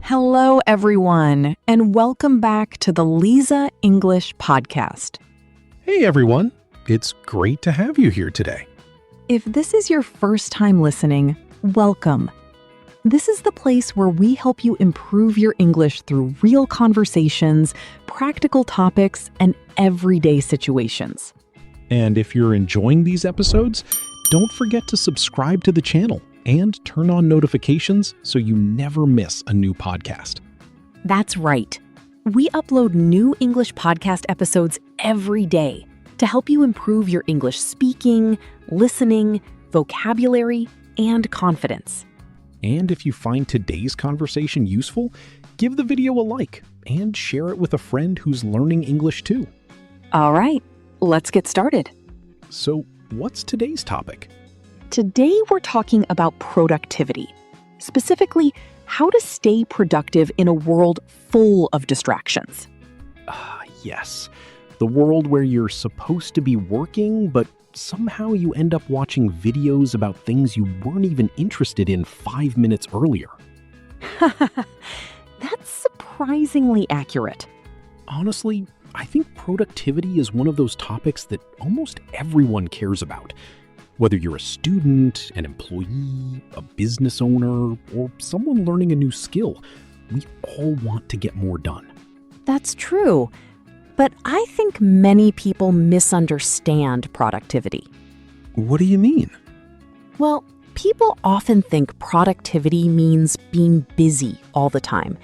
Hello, everyone, and welcome back to the Liza English podcast. Hey, everyone. It's great to have you here today. If this is your first time listening, welcome. This is the place where we help you improve your English through real conversations, practical topics, and everyday situations. And if you're enjoying these episodes, don't forget to subscribe to the channel and turn on notifications so you never miss a new podcast. That's right. We upload new English podcast episodes every day to help you improve your English speaking, listening, vocabulary, and confidence. And if you find today's conversation useful, give the video a like and share it with a friend who's learning English too. All right, let's get started. So, what's today's topic? Today, we're talking about productivity, specifically how to stay productive in a world full of distractions. Yes, the world where you're supposed to be working, but somehow you end up watching videos about things you weren't even interested in 5 minutes earlier. That's surprisingly accurate. Honestly, I think productivity is one of those topics that almost everyone cares about. Whether you're a student, an employee, a business owner, or someone learning a new skill, we all want to get more done. That's true. But I think many people misunderstand productivity. What do you mean? Well, people often think productivity means being busy all the time.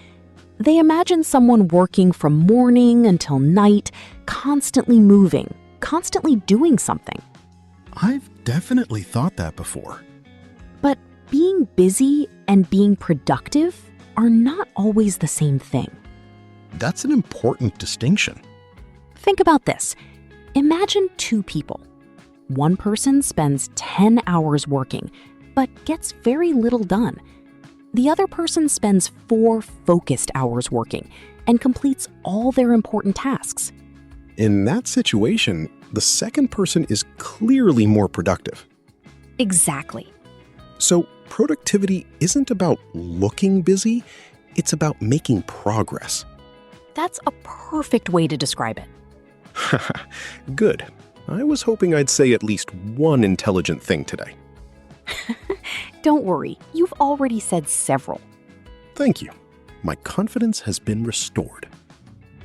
They imagine someone working from morning until night, constantly moving, constantly doing something. I've definitely thought that before. But being busy and being productive are not always the same thing. That's an important distinction. Think about this. Imagine two people. One person spends 10 hours working, but gets very little done. The other person spends 4 focused hours working and completes all their important tasks. In that situation, the second person is clearly more productive. Exactly. So productivity isn't about looking busy, it's about making progress. That's a perfect way to describe it. Good. I was hoping I'd say at least one intelligent thing today. Don't worry, you've already said several. Thank you. My confidence has been restored.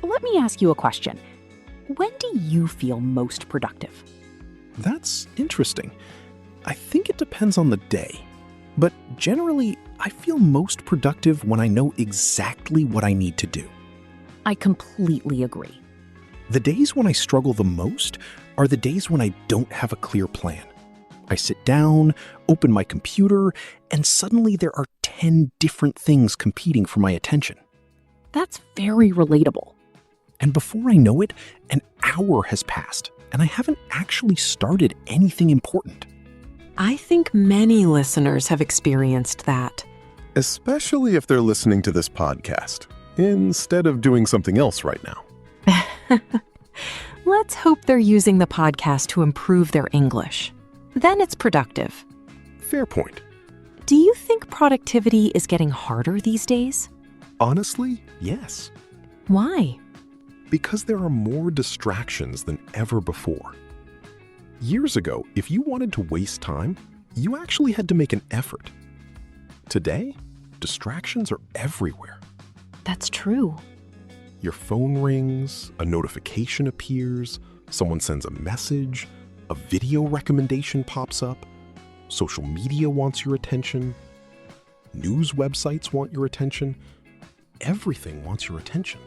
Let me ask you a question. When do you feel most productive? That's interesting. I think it depends on the day. But generally, I feel most productive when I know exactly what I need to do. I completely agree. The days when I struggle the most are the days when I don't have a clear plan. I sit down, open my computer, and suddenly there are 10 different things competing for my attention. That's very relatable. And before I know it, an hour has passed, and I haven't actually started anything important. I think many listeners have experienced that. Especially if they're listening to this podcast, instead of doing something else right now. Let's hope they're using the podcast to improve their English. Then it's productive. Fair point. Do you think productivity is getting harder these days? Honestly, yes. Why? Because there are more distractions than ever before. Years ago, if you wanted to waste time, you actually had to make an effort. Today, distractions are everywhere. That's true. Your phone rings, a notification appears, someone sends a message, a video recommendation pops up, social media wants your attention, news websites want your attention, everything wants your attention.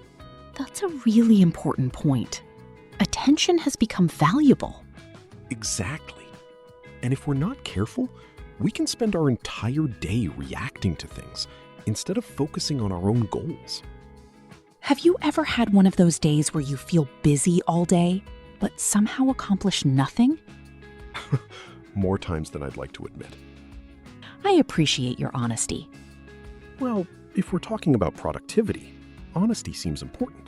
That's a really important point. Attention has become valuable. Exactly. And if we're not careful, we can spend our entire day reacting to things instead of focusing on our own goals. Have you ever had one of those days where you feel busy all day, but somehow accomplish nothing? More times than I'd like to admit. I appreciate your honesty. Well, if we're talking about productivity, honesty seems important.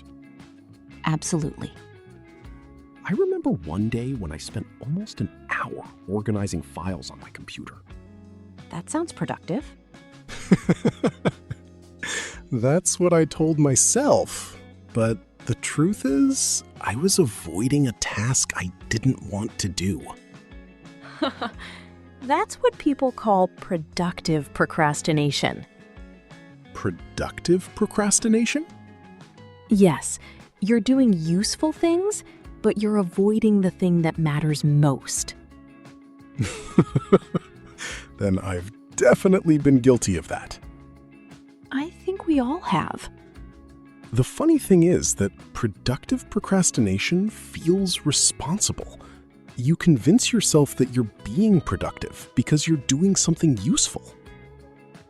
Absolutely. I remember one day when I spent almost an hour organizing files on my computer. That sounds productive. That's what I told myself. But the truth is, I was avoiding a task I didn't want to do. That's what people call productive procrastination. Productive procrastination? Yes, you're doing useful things, but you're avoiding the thing that matters most. Then I've definitely been guilty of that. I think we all have. The funny thing is that productive procrastination feels responsible. You convince yourself that you're being productive because you're doing something useful.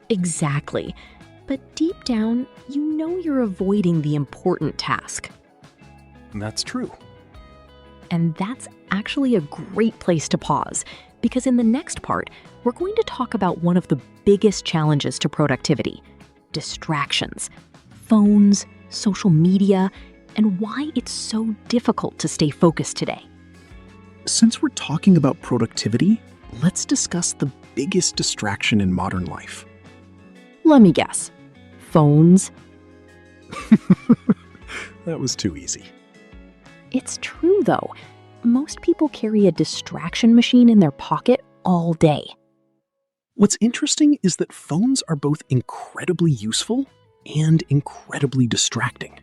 Exactly. But deep down, you know you're avoiding the important task. That's true. And that's actually a great place to pause, because in the next part, we're going to talk about one of the biggest challenges to productivity: distractions, phones, social media, and why it's so difficult to stay focused today. Since we're talking about productivity, let's discuss the biggest distraction in modern life. Let me guess. Phones? That was too easy. It's true, though. Most people carry a distraction machine in their pocket all day. What's interesting is that phones are both incredibly useful and incredibly distracting.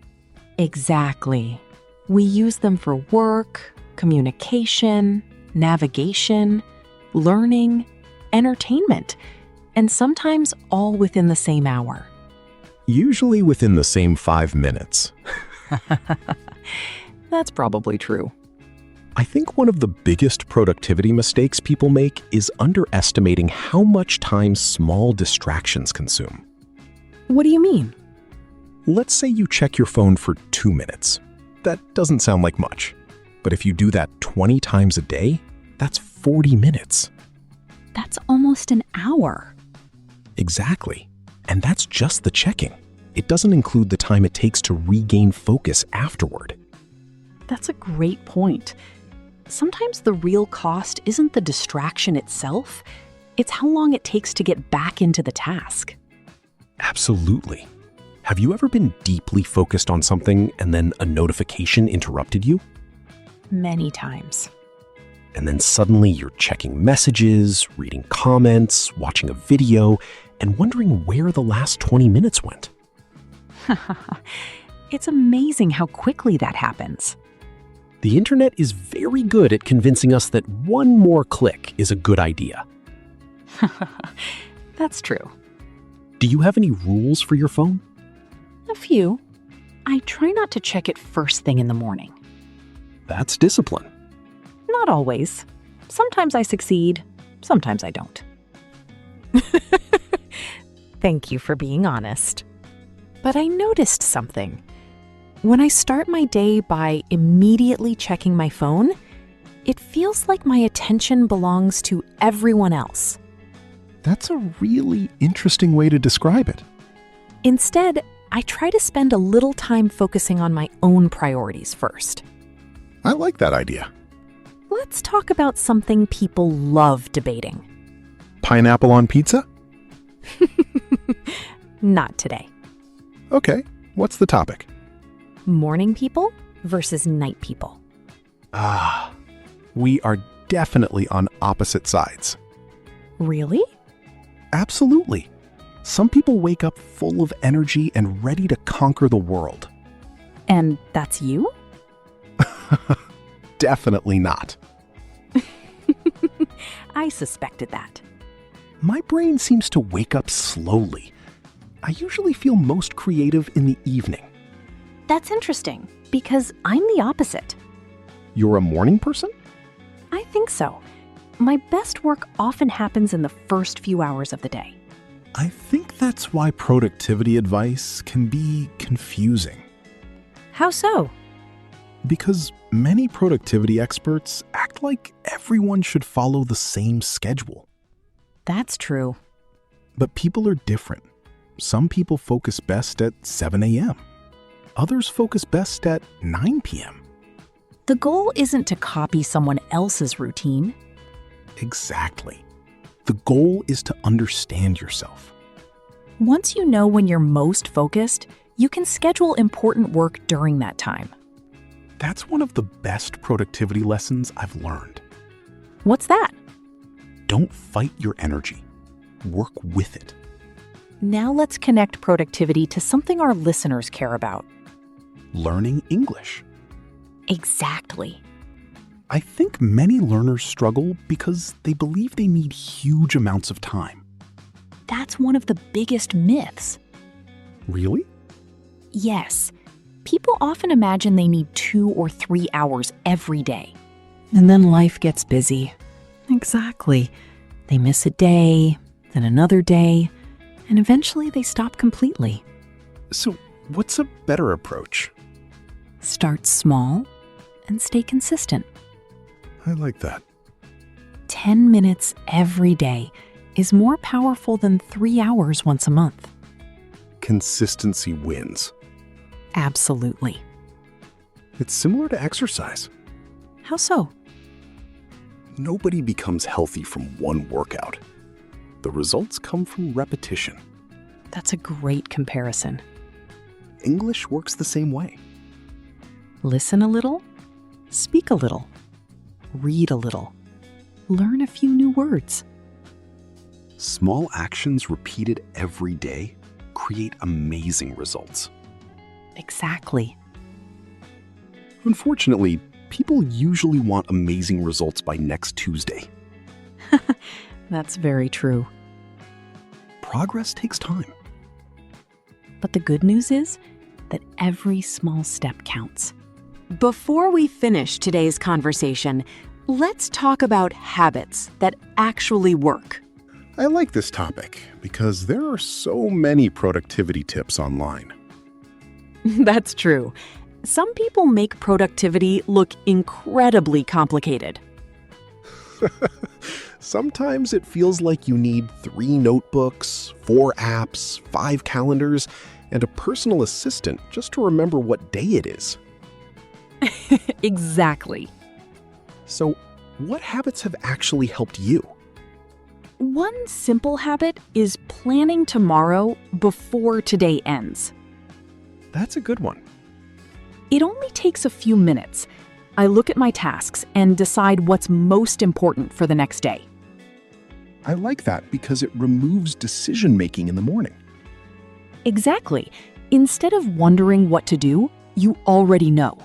Exactly. We use them for work, communication, navigation, learning, entertainment, and sometimes all within the same hour. Usually within the same 5 minutes. That's probably true. I think one of the biggest productivity mistakes people make is underestimating how much time small distractions consume. What do you mean? Let's say you check your phone for 2 minutes. That doesn't sound like much. But if you do that 20 times a day, that's 40 minutes. That's almost an hour. Exactly. And that's just the checking. It doesn't include the time it takes to regain focus afterward. That's a great point. Sometimes the real cost isn't the distraction itself, it's how long it takes to get back into the task. Absolutely. Have you ever been deeply focused on something and then a notification interrupted you? Many times. And then suddenly you're checking messages, reading comments, watching a video, and wondering where the last 20 minutes went. It's amazing how quickly that happens. The internet is very good at convincing us that one more click is a good idea. That's true. Do you have any rules for your phone? A few. I try not to check it first thing in the morning. That's discipline. Not always. Sometimes I succeed, sometimes I don't. Thank you for being honest. But I noticed something. When I start my day by immediately checking my phone, it feels like my attention belongs to everyone else. That's a really interesting way to describe it. Instead, I try to spend a little time focusing on my own priorities first. I like that idea. Let's talk about something people love debating. Pineapple on pizza? Not today. Okay, what's the topic? Morning people versus night people. We are definitely on opposite sides. Really? Absolutely. Some people wake up full of energy and ready to conquer the world. And that's you? Definitely not. I suspected that. My brain seems to wake up slowly. I usually feel most creative in the evening. That's interesting, because I'm the opposite. You're a morning person? I think so. My best work often happens in the first few hours of the day. I think that's why productivity advice can be confusing. How so? Because many productivity experts act like everyone should follow the same schedule. That's true. But people are different. Some people focus best at 7 a.m. Others focus best at 9 p.m. The goal isn't to copy someone else's routine. Exactly. The goal is to understand yourself. Once you know when you're most focused, you can schedule important work during that time. That's one of the best productivity lessons I've learned. What's that? Don't fight your energy. Work with it. Now let's connect productivity to something our listeners care about. Learning English. Exactly. I think many learners struggle because they believe they need huge amounts of time. That's one of the biggest myths. Really? Yes. People often imagine they need 2 or 3 hours every day. And then life gets busy. Exactly. They miss a day, then another day, and eventually they stop completely. So, what's a better approach? Start small and stay consistent. I like that. 10 minutes every day is more powerful than 3 hours once a month. Consistency wins. Absolutely. It's similar to exercise. How so? Nobody becomes healthy from one workout. The results come from repetition. That's a great comparison. English works the same way. Listen a little, speak a little, read a little, learn a few new words. Small actions repeated every day create amazing results. Exactly. Unfortunately, people usually want amazing results by next Tuesday. That's very true. Progress takes time. But the good news is that every small step counts. Before we finish today's conversation, let's talk about habits that actually work. I like this topic because there are so many productivity tips online. That's true. Some people make productivity look incredibly complicated. Sometimes it feels like you need 3 notebooks, 4 apps, 5 calendars, and a personal assistant just to remember what day it is. Exactly. So, what habits have actually helped you? One simple habit is planning tomorrow before today ends. That's a good one. It only takes a few minutes. I look at my tasks and decide what's most important for the next day. I like that because it removes decision-making in the morning. Exactly. Instead of wondering what to do, you already know.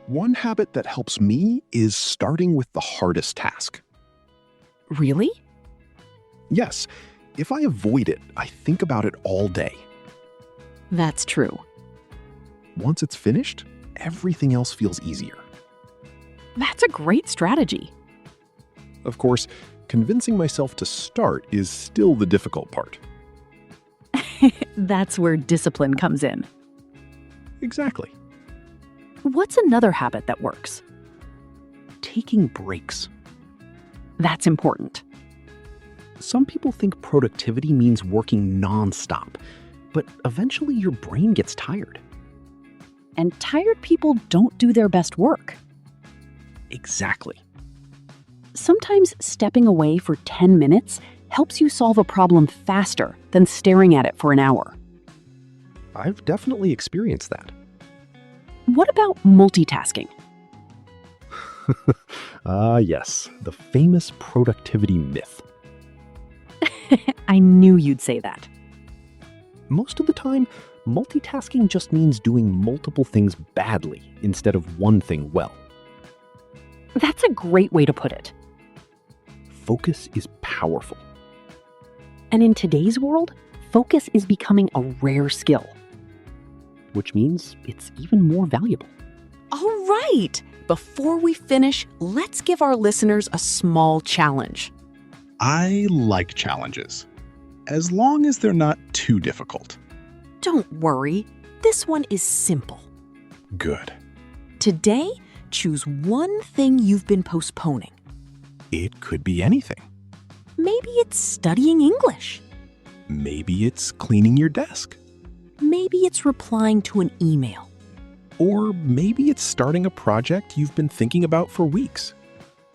One habit that helps me is starting with the hardest task. Really? Yes, if I avoid it, I think about it all day. That's true. Once it's finished, everything else feels easier. That's a great strategy. Of course, convincing myself to start is still the difficult part. That's where discipline comes in. Exactly. What's another habit that works? Taking breaks. That's important. Some people think productivity means working nonstop, but eventually your brain gets tired. And tired people don't do their best work. Exactly. Sometimes stepping away for 10 minutes helps you solve a problem faster than staring at it for an hour. I've definitely experienced that. What about multitasking? Yes, the famous productivity myth. I knew you'd say that. Most of the time, multitasking just means doing multiple things badly instead of one thing well. That's a great way to put it. Focus is powerful. And in today's world, focus is becoming a rare skill. Which means it's even more valuable. All right. Before we finish, let's give our listeners a small challenge. I like challenges, as long as they're not too difficult. Don't worry. This one is simple. Good. Today, choose one thing you've been postponing. It could be anything. Maybe it's studying English. Maybe it's cleaning your desk. Maybe it's replying to an email. Or maybe it's starting a project you've been thinking about for weeks.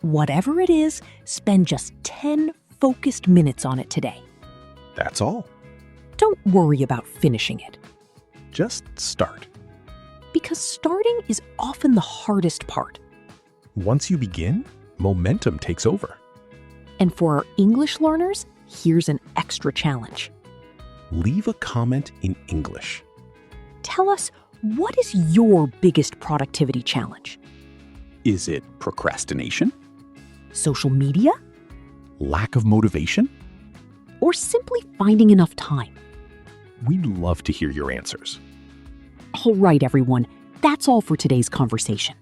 Whatever it is, spend just 10 focused minutes on it today. That's all. Don't worry about finishing it, Just start. because starting is often the hardest part. Once you begin, momentum takes over. And for our English learners, here's an extra challenge. Leave a comment in English. Tell us, what is your biggest productivity challenge? Is it procrastination? Social media? Lack of motivation? Or simply finding enough time? We'd love to hear your answers. All right, everyone, that's all for today's conversation.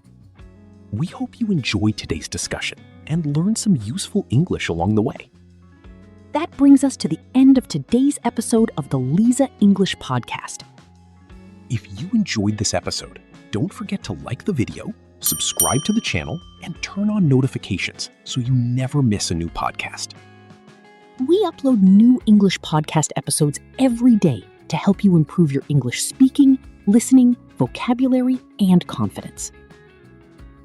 We hope you enjoyed today's discussion and learned some useful English along the way. That brings us to the end of today's episode of the Liza English Podcast. If you enjoyed this episode, don't forget to like the video, subscribe to the channel, and turn on notifications so you never miss a new podcast. We upload new English podcast episodes every day to help you improve your English speaking, listening, vocabulary, and confidence.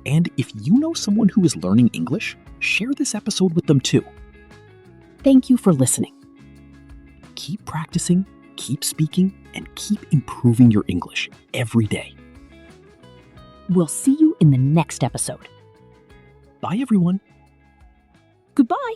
And if you know someone who is learning English, share this episode with them too. Thank you for listening. Keep practicing, keep speaking, and keep improving your English every day. We'll see you in the next episode. Bye, everyone. Goodbye.